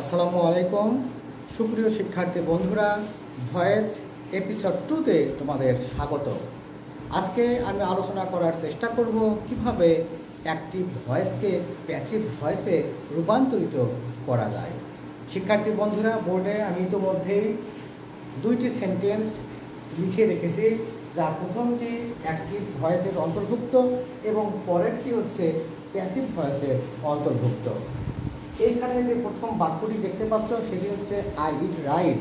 আসসালামু আলাইকুম সুপ্রিয় শিক্ষার্থী বন্ধুরা, ভয়েস এপিসোড 2তে তোমাদের স্বাগত। আজকে আমি আলোচনা করার চেষ্টা করব কিভাবে অ্যাক্টিভ ভয়েসকে প্যাসিভ ভয়েসে রূপান্তরিত করা যায়। শিক্ষার্থী বন্ধুরা, বোর্ডে আমি ইতিমধ্যেই দুইটি সেন্টেন্স লিখে রেখেছি, যা প্রথমটি অ্যাক্টিভ ভয়েসের অন্তর্ভুক্ত এবং পরেরটি হচ্ছে প্যাসিভ ভয়েসের অন্তর্ভুক্ত। এইখানে যে প্রথম বাক্যটি দেখতে পাচ্ছ সেটি হচ্ছে আই ইট রাইস।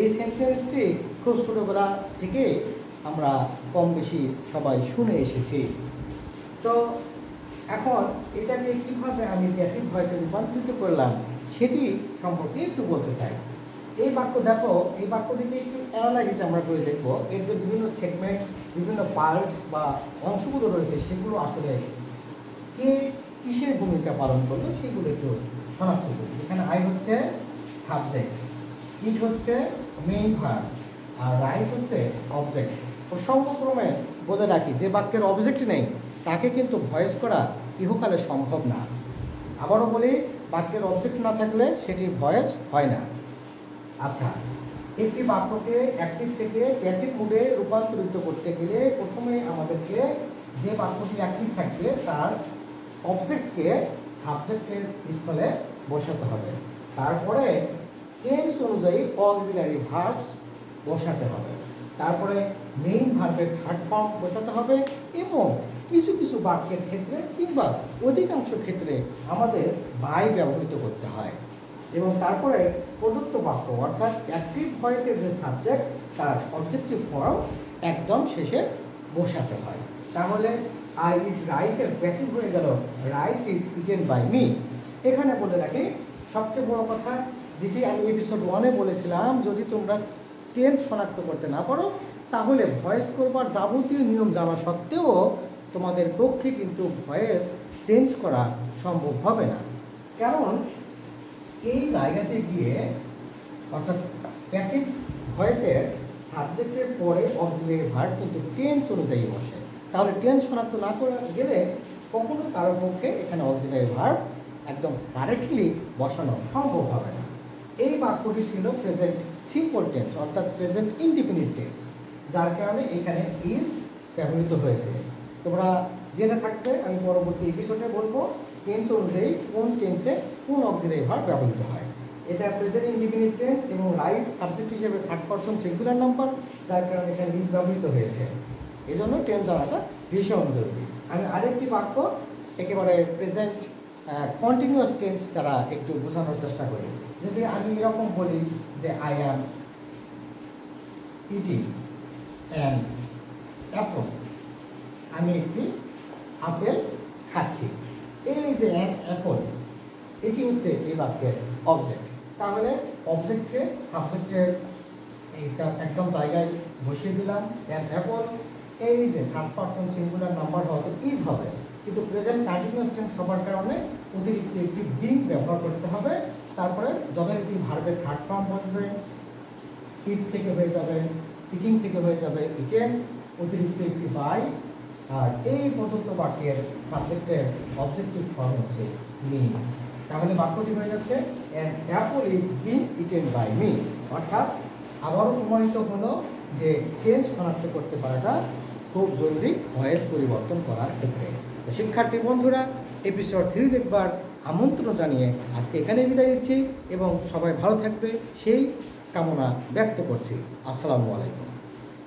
এই সেন্টেন্সটি খুব ছোটোবেলা থেকে আমরা কম বেশি সবাই শুনে এসেছি। তো এখন এটাকে কীভাবে আমি প্যাসিভ ভয়েসে রূপান্তরিত করলাম সেটি সম্পর্কে একটু বলতে চাই। এই বাক্য দেখো, এই বাক্যটিকে একটু অ্যানালাইজ আমরা করে দেখবো। এর যে বিভিন্ন সেগমেন্ট, বিভিন্ন পার্টস বা অংশগুলো রয়েছে সেগুলো আসলে কে কিসের ভূমিকা পালন করলো সেগুলো একটু শনাক্ত করি। এখানে আই হচ্ছে সাবজেক্ট, ইট হচ্ছে মেইন ভার্ব, আর রাইস হচ্ছে অবজেক্ট। প্রসঙ্গক্রমে বলে রাখি, যে বাক্যের অবজেক্ট নেই তাকে কিন্তু ভয়েস করা ইহকালে সম্ভব না। আবারও বলি, বাক্যের অবজেক্ট না থাকলে সেটি ভয়েস হয় না। আচ্ছা, একটি বাক্যকে অ্যাক্টিভ থেকে প্যাসিভ মোডে রূপান্তরিত করতে গেলে প্রথমে আমাদেরকে যে বাক্যটি অ্যাক্টিভ থাকবে তার অবজেক্টকে সাবজেক্টের স্থলে বসাতে হবে। তারপরে টেন্স অনুযায়ী অক্সিলারি ভার্বস বসাতে হবে। তারপরে মেইন ভার্বের থার্ড ফর্ম বসাতে হবে এবং কিছু কিছু বাক্যের ক্ষেত্রে কিংবা অধিকাংশ ক্ষেত্রে আমাদের বাই ব্যবহৃত করতে হয়। এবং তারপরে প্রদত্ত বাক্য অর্থাৎ অ্যাক্টিভ ভয়েসের যে সাবজেক্ট তার অবজেক্টিভ ফর্ম একদম শেষে বসাতে হয়। তাহলে আই ইট রাইসের প্যাসিভ হয়ে গেল rice is eaten by me. এখানে বলে রাখি সবচেয়ে বড় কথা, যেটি আমি এপিসোড 1-এ বলেছিলাম, যদি তোমরা টেন্স শনাক্ত করতে না পারো তাহলে ভয়েস করবার যাবতীয় নিয়ম জানা সত্ত্বেও তোমাদের পক্ষে কিন্তু ভয়েস চেঞ্জ করা সম্ভব হবে না। কারণ এই জায়গাতে গিয়ে অর্থাৎ প্যাসিভ ভয়েসের সাবজেক্টের পরে অক্সিলারি ভার্ব কিন্তু টেন্স অনুযায়ী বসে। তাহলে টেন্স শনাক্ত না করে গেলে কখনো কারোর পক্ষে এখানে অক্সিলারি ভার্ব একদম কারেক্টলি বসানো সম্ভব হবে না। এই বাক্যটি ছিল প্রেজেন্ট সিম্পল টেন্স অর্থাৎ প্রেজেন্ট ইনডিফিনিট টেন্স, যার কারণে এখানে ইজ ব্যবহৃত হয়েছে। তোমরা জেনে থাকবে, আমি পরবর্তী এপিসোডে বলবো টেন্স অনুযায়ী কোন টেন্সে কোন অক্সিলারি ভার্ব ব্যবহৃত হয়। এটা প্রেজেন্ট ইনডিফিনিট টেন্স এবং রাইস সাবজেক্ট হিসেবে থার্ড পারসন সিঙ্গুলার নাম্বার, যার কারণে এখানে ইজ ব্যবহৃত হয়েছে। এই জন্য টেন্স জানাটা ভীষণ জরুরি। আমি আরেকটি বাক্য একেবারে প্রেজেন্ট কন্টিনিউয়াস টেন্স দ্বারা একটু বোঝানোর চেষ্টা করি। যদি আমি এরকম বলি যে I am eating an Apple, আমি একটি আপেল খাচ্ছি। এই যে অ্যান অ্যাপল, এটি হচ্ছে এই বাক্যের অবজেক্ট। তাহলে অবজেক্টকে সাবজেক্টের এইটা একদম জায়গায় বসিয়ে দিলাম, অ্যান অ্যাপল। এই যে থার্ড পারসন সিঙ্গুলার নাম্বার হয়তো ইজ হবে, কিন্তু প্রেজেন্ট কন্টিনিউয়াস টেন্স হবার কারণে অতিরিক্ত একটি বিং ব্যবহার করতে হবে। তারপরে যথারীতি ভার্বের থার্ড ফর্ম বসবে, ইট থেকে হয়ে যাবে ইটিং থেকে হয়ে যাবে ইটেন, অতিরিক্ত একটি বাই, আর এই প্রদত্ত বাক্যের সাবজেক্টের অবজেক্টিভ ফর্ম হচ্ছে মি। তাহলে বাক্যটি হয়ে যাচ্ছে an apple is being eaten by me. অর্থাৎ আবারও প্রমাণিত হলো যে টেন্স শনাক্ত করতে পারাটা খুব জরুরি ভয়েস পরিবর্তন করার ক্ষেত্রে। তো শিক্ষার্থী বন্ধুরা, এপিসোড 3 দেখবার আমন্ত্রণ জানিয়ে আজকে এখানে বিদায় দিচ্ছি এবং সবাই ভালো থাকবে সেই কামনা ব্যক্ত করছি। আসসালামু আলাইকুম।